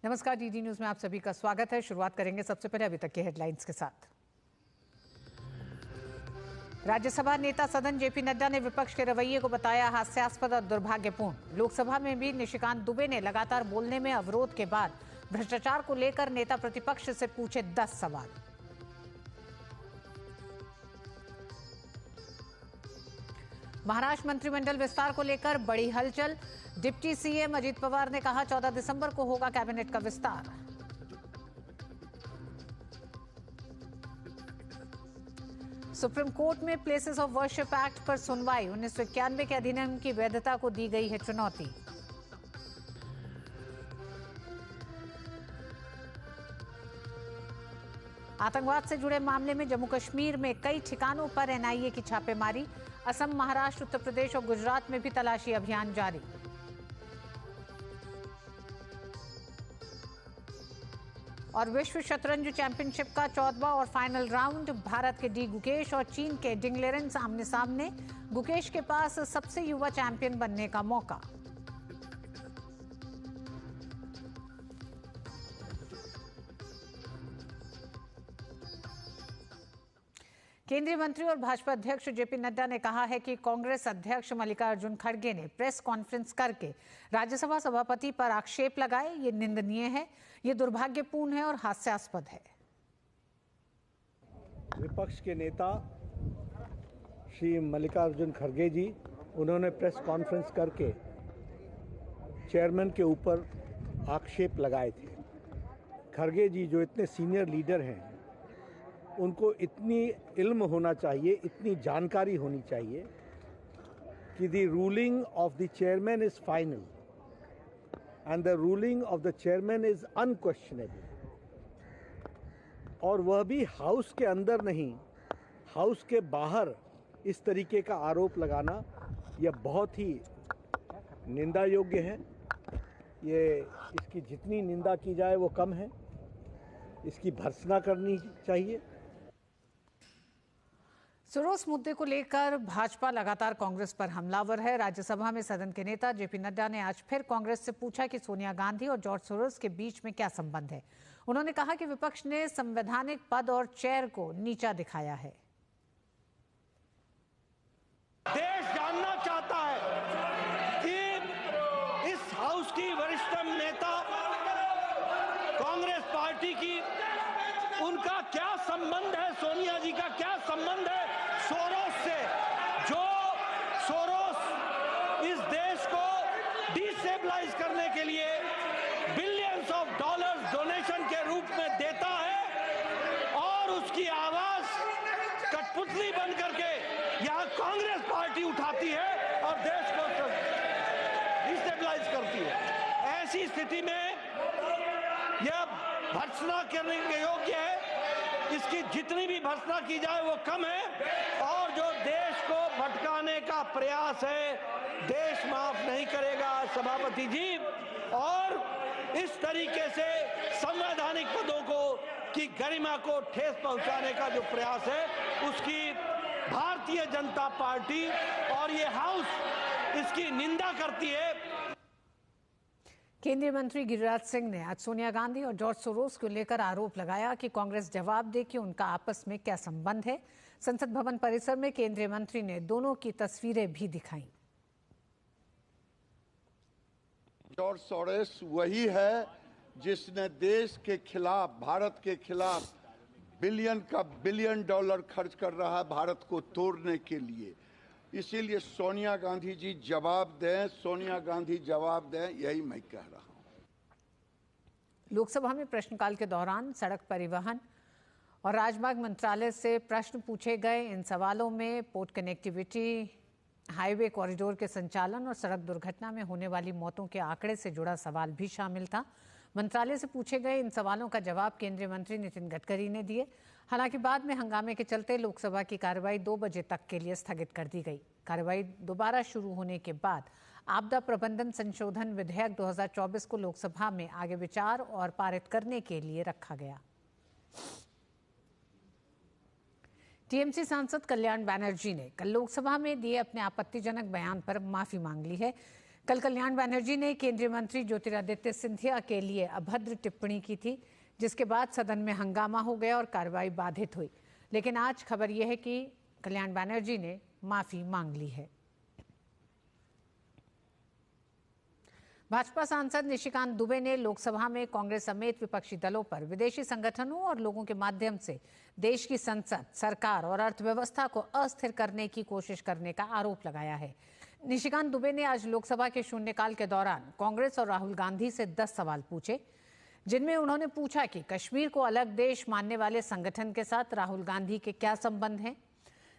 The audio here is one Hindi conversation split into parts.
नमस्कार, डीडी न्यूज में आप सभी का स्वागत है। शुरुआत करेंगे सबसे पहले अभी तक के हेडलाइंस के साथ। राज्यसभा नेता सदन जेपी नड्डा ने विपक्ष के रवैये को बताया हास्यास्पद और दुर्भाग्यपूर्ण। लोकसभा में भी निशिकांत दुबे ने लगातार बोलने में अवरोध के बाद भ्रष्टाचार को लेकर नेता प्रतिपक्ष से पूछे 10 सवाल। महाराष्ट्र मंत्रिमंडल विस्तार को लेकर बड़ी हलचल। डिप्टी सीएम अजीत पवार ने कहा 14 दिसंबर को होगा कैबिनेट का विस्तार। सुप्रीम कोर्ट में प्लेसेस ऑफ वर्शिप एक्ट पर सुनवाई। 1991 के अधिनियम की वैधता को दी गई है चुनौती। आतंकवाद से जुड़े मामले में जम्मू कश्मीर में कई ठिकानों पर एनआईए की छापेमारी। असम, महाराष्ट्र, उत्तर प्रदेश और गुजरात में भी तलाशी अभियान जारी। और विश्व शतरंज चैंपियनशिप का 14वां और फाइनल राउंड। भारत के डी गुकेश और चीन के डिंग लेरेन आमने सामने। गुकेश के पास सबसे युवा चैंपियन बनने का मौका। केंद्रीय मंत्री और भाजपा अध्यक्ष जेपी नड्डा ने कहा है कि कांग्रेस अध्यक्ष मल्लिकार्जुन खड़गे ने प्रेस कॉन्फ्रेंस करके राज्यसभा सभापति पर आक्षेप लगाए। ये निंदनीय है, ये दुर्भाग्यपूर्ण है और हास्यास्पद है। विपक्ष के नेता श्री मल्लिकार्जुन खड़गे जी, उन्होंने प्रेस कॉन्फ्रेंस करके चेयरमैन के ऊपर आक्षेप लगाए थे। खड़गे जी जो इतने सीनियर लीडर हैं, उनको इतनी इल्म होना चाहिए, इतनी जानकारी होनी चाहिए कि the ruling of the chairman is final and the ruling of the chairman is unquestionable. और वह भी हाउस के अंदर नहीं, हाउस के बाहर इस तरीके का आरोप लगाना यह बहुत ही निंदा योग्य है। इसकी जितनी निंदा की जाए वो कम है। इसकी भर्त्सना करनी चाहिए। सुरोस मुद्दे को लेकर भाजपा लगातार कांग्रेस पर हमलावर है। राज्यसभा में सदन के नेता जेपी नड्डा ने आज फिर कांग्रेस से पूछा कि सोनिया गांधी और जॉर्ज सोरोस के बीच में क्या संबंध है। उन्होंने कहा कि विपक्ष ने संवैधानिक पद और चेयर को नीचा दिखाया है। देश जानना चाहता है कि इस हाउस की वरिष्ठतम नेता कांग्रेस पार्टी की, उनका क्या संबंध है, सोनिया जी का क्या संबंध है सोरोस से, जो सोरोस इस देश को डिस्टेबलाइज करने के लिए बिलियंस ऑफ डॉलर्स डोनेशन के रूप में देता है और उसकी आवाज कठपुतली बन करके यहां कांग्रेस पार्टी उठाती है और देश को डिस्टेबलाइज करती है। ऐसी स्थिति में यह भर्त्सना करने के योग्य है। इसकी जितनी भी भर्त्सना की जाए वो कम है। और जो देश को भटकाने का प्रयास है, देश माफ नहीं करेगा सभापति जी। और इस तरीके से संवैधानिक पदों को की गरिमा को ठेस पहुंचाने का जो प्रयास है, उसकी भारतीय जनता पार्टी और ये हाउस इसकी निंदा करती है। केंद्रीय मंत्री गिरिराज सिंह ने आज सोनिया गांधी और जॉर्ज सोरोस को लेकर आरोप लगाया कि कांग्रेस जवाब दे कि उनका आपस में क्या संबंध है। संसद भवन परिसर में केंद्रीय मंत्री ने दोनों की तस्वीरें भी दिखाई। जॉर्ज सोरोस वही है जिसने देश के खिलाफ, भारत के खिलाफ बिलियन डॉलर खर्च कर रहा है भारत को तोड़ने के लिए। इसीलिए सोनिया गांधी जी जवाब दें, सोनिया गांधी जवाब दें, यही मैं कह रहा हूं। लोकसभा में प्रश्नकाल के दौरान सड़क परिवहन और राजमार्ग मंत्रालय से प्रश्न पूछे गए। इन सवालों में पोर्ट कनेक्टिविटी, हाईवे कॉरिडोर के संचालन और सड़क दुर्घटना में होने वाली मौतों के आंकड़े से जुड़ा सवाल भी शामिल था। मंत्रालय से पूछे गए इन सवालों का जवाब केंद्रीय मंत्री नितिन गडकरी ने दिए। हालांकि बाद में हंगामे के चलते लोकसभा की कार्रवाई 2 बजे तक के लिए स्थगित कर दी गई। कार्रवाई दोबारा शुरू होने के बाद आपदा प्रबंधन संशोधन विधेयक 2024 को लोकसभा में आगे विचार और पारित करने के लिए रखा गया। टीएमसी सांसद कल्याण बनर्जी ने कल लोकसभा में दिए अपने आपत्तिजनक बयान पर माफी मांग ली है। कल कल्याण बनर्जी ने केंद्रीय मंत्री ज्योतिरादित्य सिंधिया के लिए अभद्र टिप्पणी की थी, जिसके बाद सदन में हंगामा हो गया और कार्रवाई बाधित हुई। लेकिन आज खबर यह है कि कल्याण बनर्जी ने माफी मांग ली है। भाजपा सांसद निशिकांत दुबे ने लोकसभा में कांग्रेस समेत विपक्षी दलों पर विदेशी संगठनों और लोगों के माध्यम से देश की संसद, सरकार और अर्थव्यवस्था को अस्थिर करने की कोशिश करने का आरोप लगाया है। निशिकांत दुबे ने आज लोकसभा के शून्यकाल के दौरान कांग्रेस और राहुल गांधी से 10 सवाल पूछे, जिनमें उन्होंने पूछा कि कश्मीर को अलग देश मानने वाले संगठन के साथ राहुल गांधी के क्या संबंध हैं।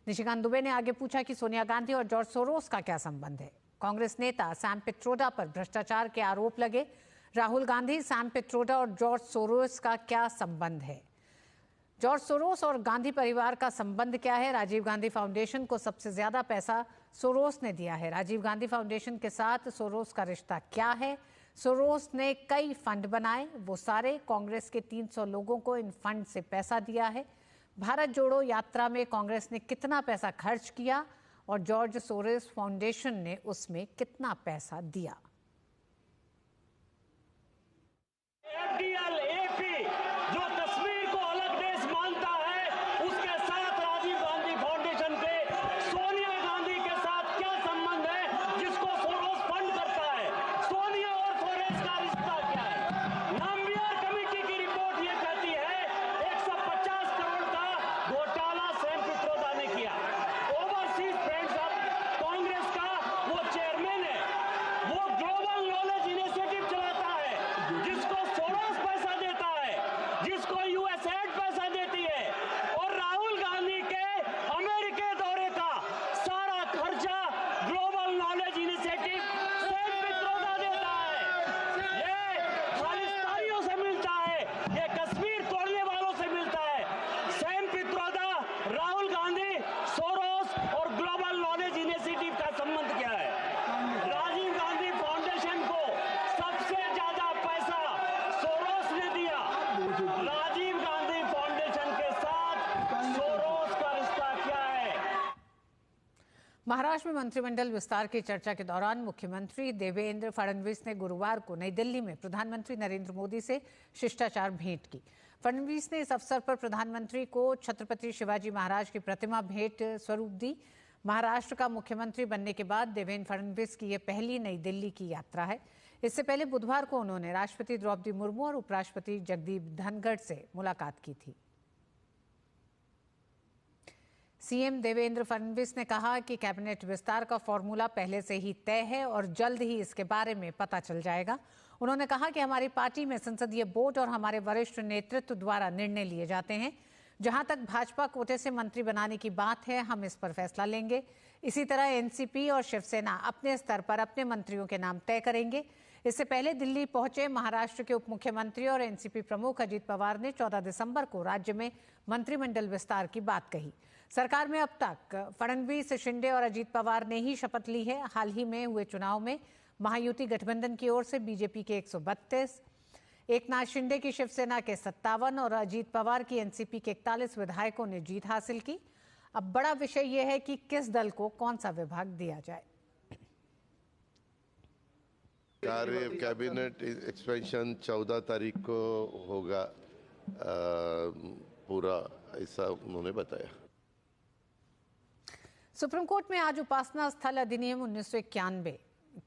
निशिकांत दुबे ने आगे पूछा कि सोनिया गांधी और जॉर्ज सोरोस का क्या संबंध है। कांग्रेस नेता सैम पित्रोदा पर भ्रष्टाचार के आरोप लगे। राहुल गांधी, सैम पित्रोदा और जॉर्ज सोरोस का क्या संबंध है? जॉर्ज सोरोस और गांधी परिवार का संबंध क्या है? राजीव गांधी फाउंडेशन को सबसे ज्यादा पैसा सोरोस ने दिया है। राजीव गांधी फाउंडेशन के साथ सोरोस का रिश्ता क्या है? सोरोस ने कई फंड बनाए, वो सारे कांग्रेस के 300 लोगों को इन फंड से पैसा दिया है। भारत जोड़ो यात्रा में कांग्रेस ने कितना पैसा खर्च किया और जॉर्ज सोरोस फाउंडेशन ने उसमें कितना पैसा दिया? महाराष्ट्र में मंत्रिमंडल विस्तार की चर्चा के दौरान मुख्यमंत्री देवेंद्र फडणवीस ने गुरुवार को नई दिल्ली में प्रधानमंत्री नरेंद्र मोदी से शिष्टाचार भेंट की। फडणवीस ने इस अवसर पर प्रधानमंत्री को छत्रपति शिवाजी महाराज की प्रतिमा भेंट स्वरूप दी। महाराष्ट्र का मुख्यमंत्री बनने के बाद देवेंद्र फडणवीस की यह पहली नई दिल्ली की यात्रा है। इससे पहले बुधवार को उन्होंने राष्ट्रपति द्रौपदी मुर्मू और उपराष्ट्रपति जगदीप धनखड़ से मुलाकात की थी। सीएम देवेंद्र फडणवीस ने कहा कि कैबिनेट विस्तार का फॉर्मूला पहले से ही तय है और जल्द ही इसके बारे में पता चल जाएगा। उन्होंने कहा कि हमारी पार्टी में संसदीय बोर्ड और हमारे वरिष्ठ नेतृत्व द्वारा निर्णय लिए जाते हैं। जहां तक भाजपा कोटे से मंत्री बनाने की बात है, हम इस पर फैसला लेंगे। इसी तरह एनसीपी और शिवसेना अपने स्तर पर अपने मंत्रियों के नाम तय करेंगे। इससे पहले दिल्ली पहुंचे महाराष्ट्र के उप मुख्यमंत्री और एनसीपी प्रमुख अजीत पवार ने 14 दिसंबर को राज्य में मंत्रिमंडल विस्तार की बात कही। सरकार में अब तक फडणवीस, शिंदे और अजीत पवार ने ही शपथ ली है। हाल ही में हुए चुनाव में महायुति गठबंधन की ओर से बीजेपी के 132, एकनाथ शिंदे की शिवसेना के 57 और अजीत पवार की एनसीपी के 41 विधायकों ने जीत हासिल की। अब बड़ा विषय यह है कि किस दल को कौन सा विभाग दिया जाए। कैबिनेट एक्सपेंशन 14 तारीख को होगा पूरा, ऐसा उन्होंने बताया। सुप्रीम कोर्ट में आज उपासना स्थल अधिनियम 1991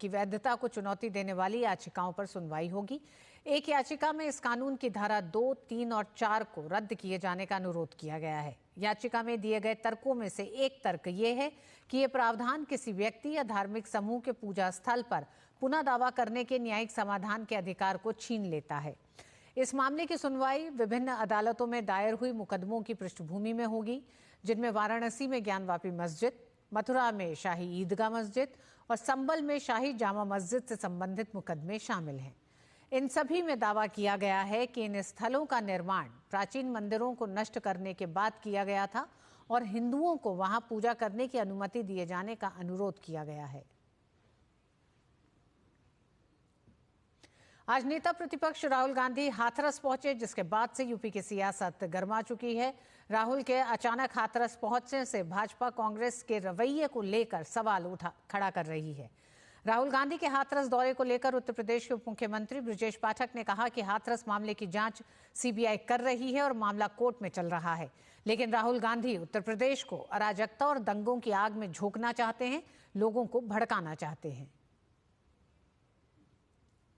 की वैधता को चुनौती देने वाली याचिकाओं पर सुनवाई होगी। एक याचिका में इस कानून की धारा 2, 3 और 4 को रद्द किए जाने का अनुरोध किया गया है। याचिका में दिए गए तर्कों में से एक तर्क ये है कि ये प्रावधान किसी व्यक्ति या धार्मिक समूह के पूजा स्थल पर पुनः दावा करने के न्यायिक समाधान के अधिकार को छीन लेता है। इस मामले की सुनवाई विभिन्न अदालतों में दायर हुई मुकदमों की पृष्ठभूमि में होगी, जिनमें वाराणसी में ज्ञानवापी मस्जिद, मथुरा में शाही ईदगाह मस्जिद और संबल में शाही जामा मस्जिद से संबंधित मुकदमे शामिल हैं। इन सभी में दावा किया गया है कि इन स्थलों का निर्माण प्राचीन मंदिरों को नष्ट करने के बाद किया गया था और हिंदुओं को वहां पूजा करने की अनुमति दिए जाने का अनुरोध किया गया है। आज नेता प्रतिपक्ष राहुल गांधी हाथरस पहुंचे, जिसके बाद से यूपी की सियासत गर्मा चुकी है। राहुल के अचानक हाथरस पहुंचने से भाजपा कांग्रेस के रवैये को लेकर सवाल खड़ा कर रही है। राहुल गांधी के हाथरस दौरे को लेकर उत्तर प्रदेश के उप मुख्यमंत्री ब्रजेश पाठक ने कहा कि हाथरस मामले की जांच सीबीआई कर रही है और मामला कोर्ट में चल रहा है, लेकिन राहुल गांधी उत्तर प्रदेश को अराजकता और दंगों की आग में झोंकना चाहते हैं, लोगों को भड़काना चाहते हैं।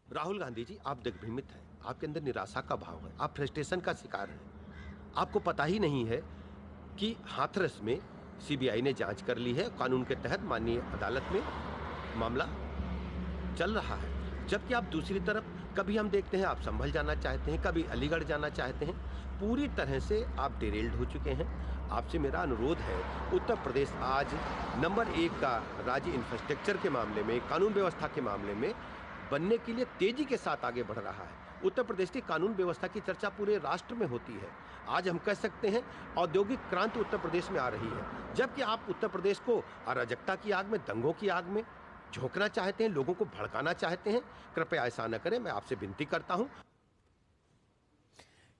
राहुल गांधी जी, आप दिग्भ्रमित हैं, आपके अंदर निराशा का भाव है, आप फ्रस्ट्रेशन का शिकार हैं। आपको पता ही नहीं है कि हाथरस में सीबीआई ने जांच कर ली है, कानून के तहत माननीय अदालत में मामला चल रहा है। जबकि आप दूसरी तरफ कभी हम देखते हैं आप संभल जाना चाहते हैं, कभी अलीगढ़ जाना चाहते हैं, पूरी तरह से आप डिरेल्ड हो चुके हैं। आपसे मेरा अनुरोध है, उत्तर प्रदेश आज नंबर 1 का राज्य इंफ्रास्ट्रक्चर के मामले में, कानून व्यवस्था के मामले में बनने के लिए तेजी के साथ आगे बढ़ रहा है। उत्तर प्रदेश की कानून व्यवस्था की चर्चा पूरे राष्ट्र में होती है। आज हम कह सकते हैं औद्योगिक क्रांति उत्तर प्रदेश में आ रही है, जबकि आप उत्तर प्रदेश को अराजकता की आग में, दंगों की आग में झोंकना चाहते हैं, लोगों को भड़काना चाहते हैं। कृपया ऐसा न करें, मैं आपसे विनती करता हूं।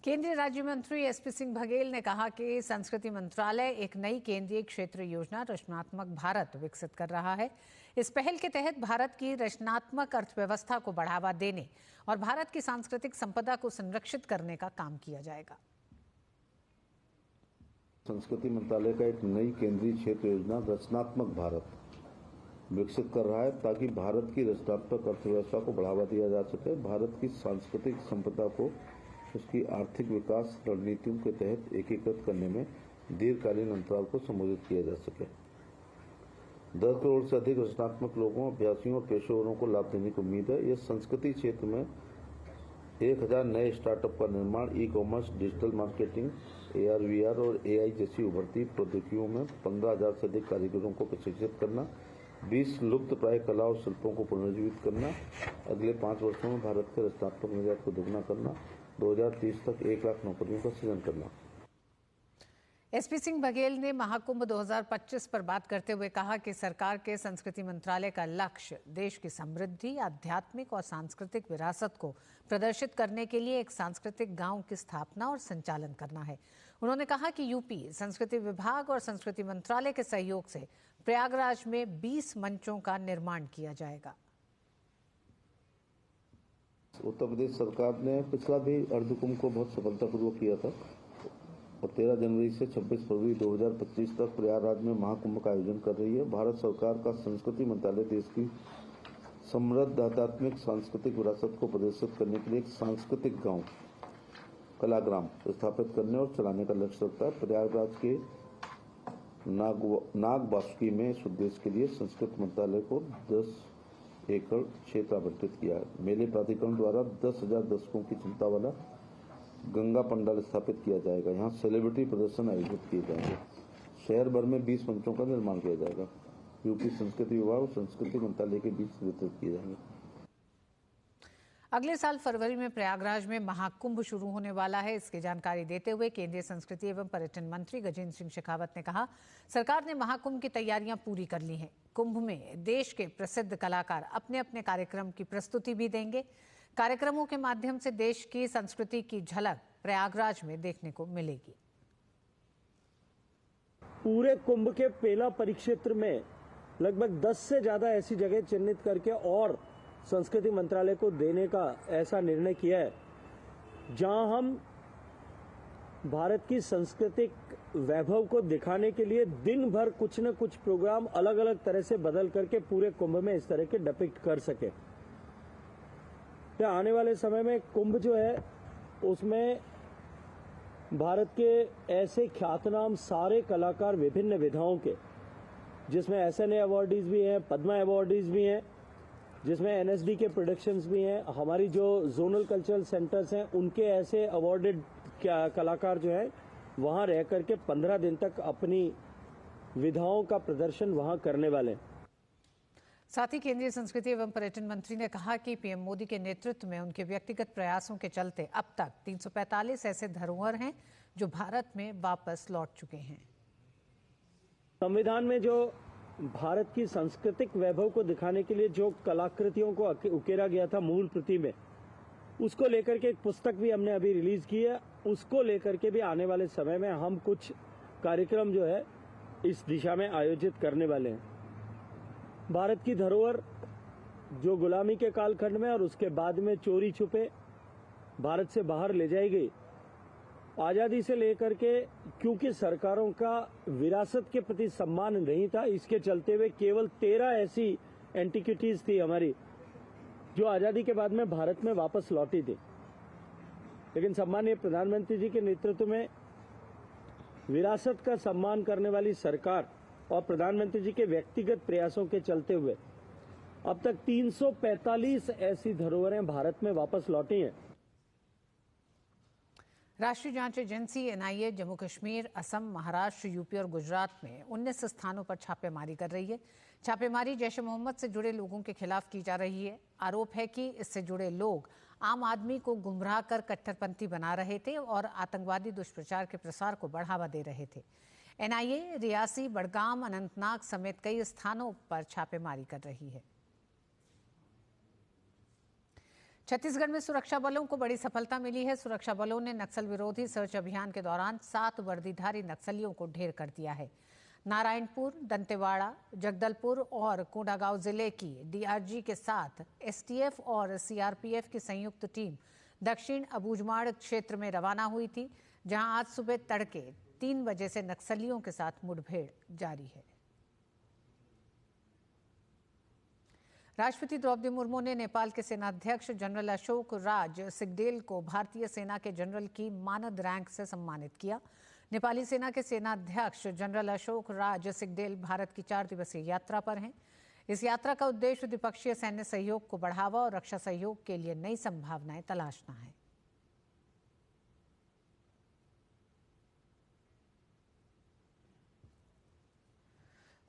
केंद्रीय राज्य मंत्री एसपी सिंह बघेल ने कहा कि संस्कृति मंत्रालय एक नई केंद्रीय क्षेत्र योजना रचनात्मक भारत विकसित कर रहा है। इस पहल के तहत भारत की रचनात्मक अर्थव्यवस्था को बढ़ावा देने और भारत की सांस्कृतिक संपदा को संरक्षित करने का काम किया जाएगा। संस्कृति मंत्रालय का एक नई केंद्रीय क्षेत्र योजना रचनात्मक भारत विकसित कर रहा है, ताकि भारत की रचनात्मक अर्थव्यवस्था को बढ़ावा दिया जा सके, भारत की सांस्कृतिक संपदा को उसकी आर्थिक विकास रणनीतियों के तहत एकीकृत करने में दीर्घकालीन अंतराल को संबोधित किया जा सके। 10 करोड़ से अधिक रचनात्मक लोगों, अभ्यासियों और पेशेवरों को लाभ देने की उम्मीद है। यह संस्कृति क्षेत्र में 1000 नए स्टार्टअप का निर्माण, e commerce, digital marketing, AR, VR और AI जैसी उभरती प्रौद्योगिकियों में 15,000 से अधिक कारीगरों को प्रशिक्षित करना, 20 लुप्त प्राय कला और शिल्पों को पुनर्जीवित करना, अगले 5 वर्षों में भारत के रचनात्मक निर्यात को दोगुना करना, 2030 तक 1 लाख नौकरियों का सृजन करना। एसपी सिंह बघेल ने महाकुंभ 2025 पर बात करते हुए कहा कि सरकार के संस्कृति मंत्रालय का लक्ष्य देश की समृद्धि, आध्यात्मिक और सांस्कृतिक विरासत को प्रदर्शित करने के लिए एक सांस्कृतिक गांव की स्थापना और संचालन करना है। उन्होंने कहा कि यूपी संस्कृति विभाग और संस्कृति मंत्रालय के सहयोग से प्रयागराज में 20 मंचों का निर्माण किया जाएगा। उत्तर प्रदेश सरकार ने पिछला भी अर्धकुंभ को बहुत सफलतापूर्वक किया था और 13 जनवरी से 26 फरवरी 2025 तक प्रयागराज में महाकुंभ का आयोजन कर रही है। भारत सरकार का संस्कृति मंत्रालय देश की समृद्ध आध्यात्मिक सांस्कृतिक विरासत को प्रदर्शित करने के लिए एक सांस्कृतिक गांव कलाग्राम स्थापित करने और चलाने का लक्ष्य रखता है। प्रयागराज के नाग वासुकी में इस उद्देश्य के लिए संस्कृति मंत्रालय को 10 एकड़ क्षेत्र आवंटित किया है। मेले प्राधिकरण द्वारा 10,000 दर्शकों की क्षमता वाला गंगा पंडाल स्थापित किया जाएगा। यहाँ सेलिब्रिटी प्रदर्शन आयोजित किए जाएंगे। शहर भर में 20 मंचों का निर्माण किया जाएगा। यूपी संस्कृति विभाग और संस्कृति मंत्रालय के बीच वितरित किए जाएंगे। अगले साल फरवरी में प्रयागराज में महाकुंभ शुरू होने वाला है। इसकी जानकारी देते हुए केंद्रीय संस्कृति एवं पर्यटन मंत्री गजेंद्र सिंह शेखावत ने कहा, सरकार ने महाकुंभ की तैयारियां पूरी कर ली हैं। कुंभ में देश के प्रसिद्ध कलाकार अपने अपने कार्यक्रम की प्रस्तुति भी देंगे। कार्यक्रमों के माध्यम से देश की संस्कृति की झलक प्रयागराज में देखने को मिलेगी। पूरे कुंभ के पेला परिक्षेत्र में लगभग 10 से ज्यादा ऐसी जगह चिन्हित करके और संस्कृति मंत्रालय को देने का ऐसा निर्णय किया है, जहां हम भारत की सांस्कृतिक वैभव को दिखाने के लिए दिन भर कुछ न कुछ प्रोग्राम अलग अलग तरह से बदल करके पूरे कुंभ में इस तरह के डिपिक्ट कर सके। आने वाले समय में कुंभ जो है उसमें भारत के ऐसे ख्यातनाम सारे कलाकार विभिन्न विधाओं के, जिसमें SNA अवार्डीज भी हैं, पद्मा अवार्डीज भी हैं, जिसमें NSD के प्रोडक्शंस भी हैं, हमारी जो जोनल कल्चरल सेंटर्स हैं उनके ऐसे अवार्डेड कलाकार जो हैं वहां रह करके 15 दिन तक अपनी विधाओं का प्रदर्शन वहां करने वाले हैं। साथ ही केंद्रीय संस्कृति एवं पर्यटन मंत्री ने कहा कि पीएम मोदी के नेतृत्व में उनके व्यक्तिगत प्रयासों के चलते अब तक 345 ऐसे धरोहर हैं जो भारत में वापस लौट चुके हैं। संविधान में जो भारत की सांस्कृतिक वैभव को दिखाने के लिए जो कलाकृतियों को उकेरा गया था मूल प्रति में, उसको लेकर के एक पुस्तक भी हमने अभी रिलीज की है। उसको लेकर के भी आने वाले समय में हम कुछ कार्यक्रम जो है इस दिशा में आयोजित करने वाले हैं। भारत की धरोहर जो गुलामी के कालखंड में और उसके बाद में चोरी छुपे भारत से बाहर ले जाई गई, आजादी से लेकर के क्योंकि सरकारों का विरासत के प्रति सम्मान नहीं था, इसके चलते हुए केवल 13 ऐसी एंटिक्विटीज थी हमारी जो आजादी के बाद में भारत में वापस लौटी थी। लेकिन सम्मानीय प्रधानमंत्री जी के नेतृत्व में विरासत का सम्मान करने वाली सरकार और प्रधानमंत्री जी के व्यक्तिगत प्रयासों के चलते हुए अब तक 345 ऐसी धरोहरें भारत में वापस लौटी हैं। राष्ट्रीय जांच agency NIA Jammu Kashmir, Assam, Maharashtra, UP और गुजरात में 19 स्थानों पर छापेमारी कर रही है। छापेमारी जैश ए मोहम्मद से जुड़े लोगों के खिलाफ की जा रही है। आरोप है कि इससे जुड़े लोग आम आदमी को गुमराह कर कट्टरपंथी बना रहे थे और आतंकवादी दुष्प्रचार के प्रसार को बढ़ावा दे रहे थे। एनआईए रियासी, बड़गाम, अनंतनाग समेत कई स्थानों पर छापेमारी कर रही है। छत्तीसगढ़ में सुरक्षा बलों को बड़ी सफलता मिली है। सुरक्षा बलों ने नक्सल विरोधी सर्च अभियान के दौरान 7 वर्दीधारी नक्सलियों को ढेर कर दिया है। नारायणपुर, दंतेवाड़ा, जगदलपुर और कोंडागांव जिले की डीआरजी के साथ एसटीएफ और सीआरपीएफ की संयुक्त टीम दक्षिण अबूझमाड़ क्षेत्र में रवाना हुई थी, जहां आज सुबह तड़के 3 बजे से नक्सलियों के साथ मुठभेड़ जारी है। राष्ट्रपति द्रौपदी मुर्मू ने नेपाल के सेनाध्यक्ष जनरल अशोक राज सिगदेल को भारतीय सेना के जनरल की मानद रैंक से सम्मानित किया। नेपाली सेना के सेनाध्यक्ष जनरल अशोक राज सिगदेल भारत की 4 दिवसीय यात्रा पर हैं। इस यात्रा का उद्देश्य द्विपक्षीय सैन्य सहयोग को बढ़ावा और रक्षा सहयोग के लिए नई संभावनाएं तलाशना है।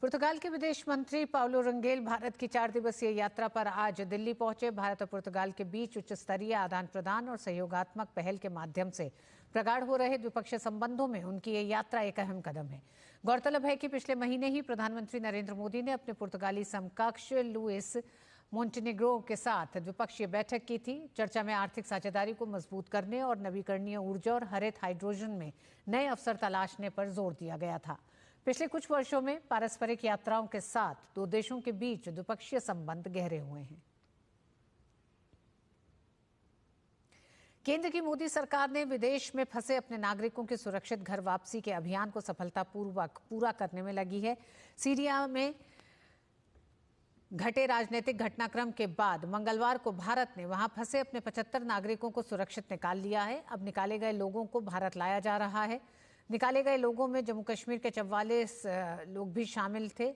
पुर्तगाल के विदेश मंत्री पाउलो रंगेल भारत की 4 दिवसीय यात्रा पर आज दिल्ली पहुंचे। भारत और पुर्तगाल के बीच उच्च स्तरीय आदान प्रदान और सहयोगात्मक पहल के माध्यम से प्रगाढ़ हो रहे द्विपक्षीय संबंधों में उनकी ये यात्रा एक अहम कदम है। गौरतलब है कि पिछले महीने ही प्रधानमंत्री नरेंद्र मोदी ने अपने पुर्तगाली समकक्ष लुइस मोंटेनेग्रो के साथ द्विपक्षीय बैठक की थी। चर्चा में आर्थिक साझेदारी को मजबूत करने और नवीकरणीय ऊर्जा और हरित हाइड्रोजन में नए अवसर तलाशने पर जोर दिया गया था। पिछले कुछ वर्षों में पारस्परिक यात्राओं के साथ 2 देशों के बीच द्विपक्षीय संबंध गहरे हुए हैं। केंद्र की मोदी सरकार ने विदेश में फंसे अपने नागरिकों की सुरक्षित घर वापसी के अभियान को सफलतापूर्वक पूरा करने में लगी है। सीरिया में घटे राजनीतिक घटनाक्रम के बाद मंगलवार को भारत ने वहां फंसे अपने 75 नागरिकों को सुरक्षित निकाल लिया है। अब निकाले गए लोगों को भारत लाया जा रहा है। निकाले गए लोगों में जम्मू कश्मीर के 44 लोग भी शामिल थे।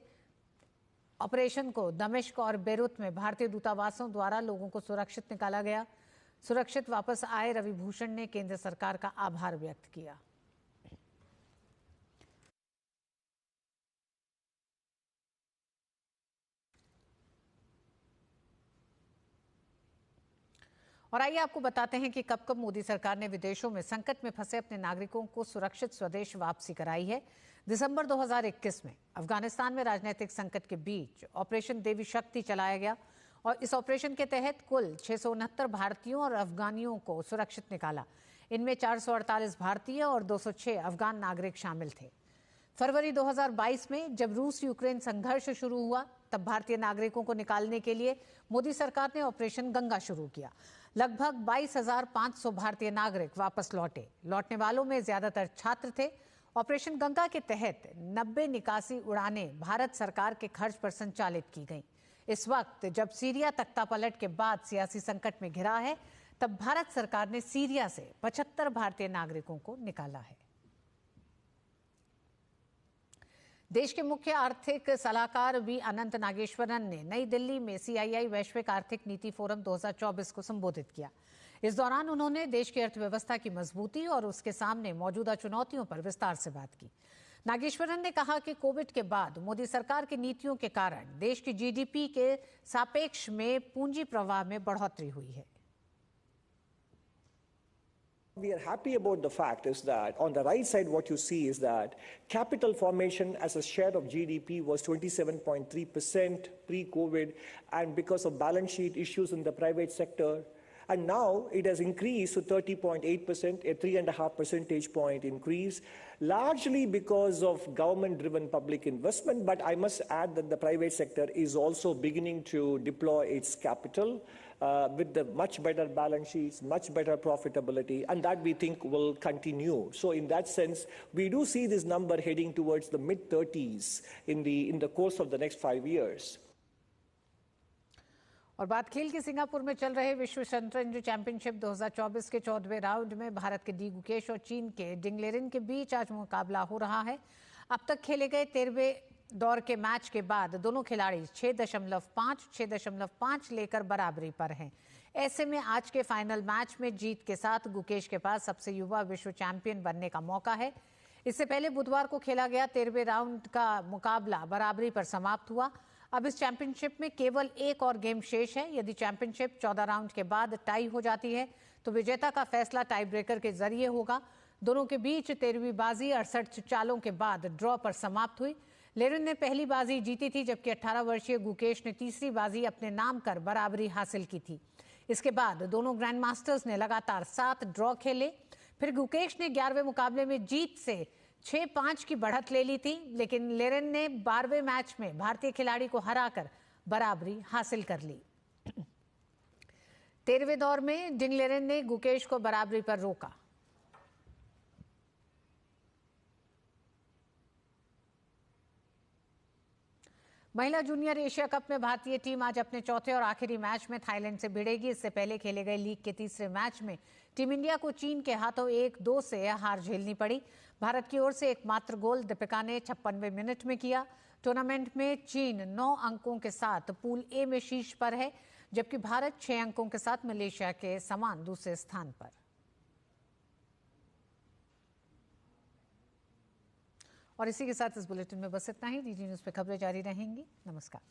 ऑपरेशन को दमिश्क और बेरूत में भारतीय दूतावासों द्वारा लोगों को सुरक्षित निकाला गया। सुरक्षित वापस आए रवि भूषण ने केंद्र सरकार का आभार व्यक्त किया। और आइए आपको बताते हैं कि कब कब मोदी सरकार ने विदेशों में संकट में फंसे अपने नागरिकों को सुरक्षित स्वदेश वापसी कराई है। दिसंबर 2021 में अफगानिस्तान में राजनीतिक संकट के बीच ऑपरेशन देवी शक्ति चलाया गया और इस ऑपरेशन के तहत कुल 669 भारतीयों और अफगानियों को सुरक्षित निकाला। इनमें 448 भारतीय और 206 अफगान नागरिक शामिल थे। फरवरी 2022 में जब रूस यूक्रेन संघर्ष शुरू हुआ, तब भारतीय नागरिकों को निकालने के लिए मोदी सरकार ने ऑपरेशन गंगा शुरू किया। लगभग 22,500 भारतीय नागरिक वापस लौटे। लौटने वालों में ज्यादातर छात्र थे। ऑपरेशन गंगा के तहत 90 निकासी उड़ानें भारत सरकार के खर्च पर संचालित की गईं। इस वक्त जब सीरिया तख्तापलट के बाद सियासी संकट में घिरा है, तब भारत सरकार ने सीरिया से 75 भारतीय नागरिकों को निकाला है। देश के मुख्य आर्थिक सलाहकार वी अनंत नागेश्वरन ने नई दिल्ली में CII वैश्विक आर्थिक नीति फोरम 2024 को संबोधित किया। इस दौरान उन्होंने देश की अर्थव्यवस्था की मजबूती और उसके सामने मौजूदा चुनौतियों पर विस्तार से बात की। नागेश्वरन ने कहा कि कोविड के बाद मोदी सरकार की नीतियों के कारण देश की GDP के सापेक्ष में पूंजी प्रवाह में बढ़ोतरी हुई है। We are happy about the fact is that on the right side what you see is that capital formation as a share of GDP was 27.3% pre-COVID, and because of balance sheet issues in the private sector And now it has increased to 30.8%, a 3.5 percentage point increase, largely because of government-driven public investment. But I must add that the private sector is also beginning to deploy its capital with the much better balance sheets, much better profitability, and that we think will continue. So in that sense, we do see this number heading towards the mid-30s in the course of the next 5 years. और बात खेल के सिंगापुर में चल रहे विश्व शतरंज चैंपियनशिप 2024 के 14वें राउंड में भारत के डी गुकेश और चीन के डिंग लेरेन के बीच आज मुकाबला हो रहा है। अब तक खेले गए 13वें दौर के मैच के बाद दोनों खिलाड़ी 6.5 लेकर बराबरी पर हैं। ऐसे में आज के फाइनल मैच में जीत के साथ गुकेश के पास सबसे युवा विश्व चैंपियन बनने का मौका है। इससे पहले बुधवार को खेला गया 13वें राउंड का मुकाबला बराबरी पर समाप्त हुआ। अब इस चैंपियनशिप में केवल एक और गेम शेष है। यदि चैंपियनशिप 14 राउंड के बाद टाई हो जाती है तो विजेता का फैसला टाई ब्रेकर के जरिए होगा। दोनों के बीच 13वीं बाजी 68 चालों के बाद ड्रॉ पर समाप्त हुई। लेरेन ने पहली बाजी जीती थी, जबकि 18 वर्षीय गुकेश ने तीसरी बाजी अपने नाम कर बराबरी हासिल की थी। इसके बाद दोनों ग्रैंड मास्टर्स ने लगातार 7 ड्रॉ खेले। फिर गुकेश ने 11वें मुकाबले में जीत से 6-5 की बढ़त ले ली थी, लेकिन लेरेन ने 12वें मैच में भारतीय खिलाड़ी को हराकर बराबरी हासिल कर ली। 13वें दौर में डिंग लेरेन ने गुकेश को बराबरी पर रोका। महिला जूनियर एशिया कप में भारतीय टीम आज अपने चौथे और आखिरी मैच में थाईलैंड से भिड़ेगी। इससे पहले खेले गए लीग के तीसरे मैच में टीम इंडिया को चीन के हाथों 1-2 से हार झेलनी पड़ी। भारत की ओर से एकमात्र गोल दीपिका ने 56वें मिनट में किया। टूर्नामेंट में चीन 9 अंकों के साथ पूल ए में शीर्ष पर है, जबकि भारत 6 अंकों के साथ मलेशिया के समान दूसरे स्थान पर। और इसी के साथ इस बुलेटिन में बस इतना ही। डीडी न्यूज़ पे खबरें जारी रहेंगी। नमस्कार।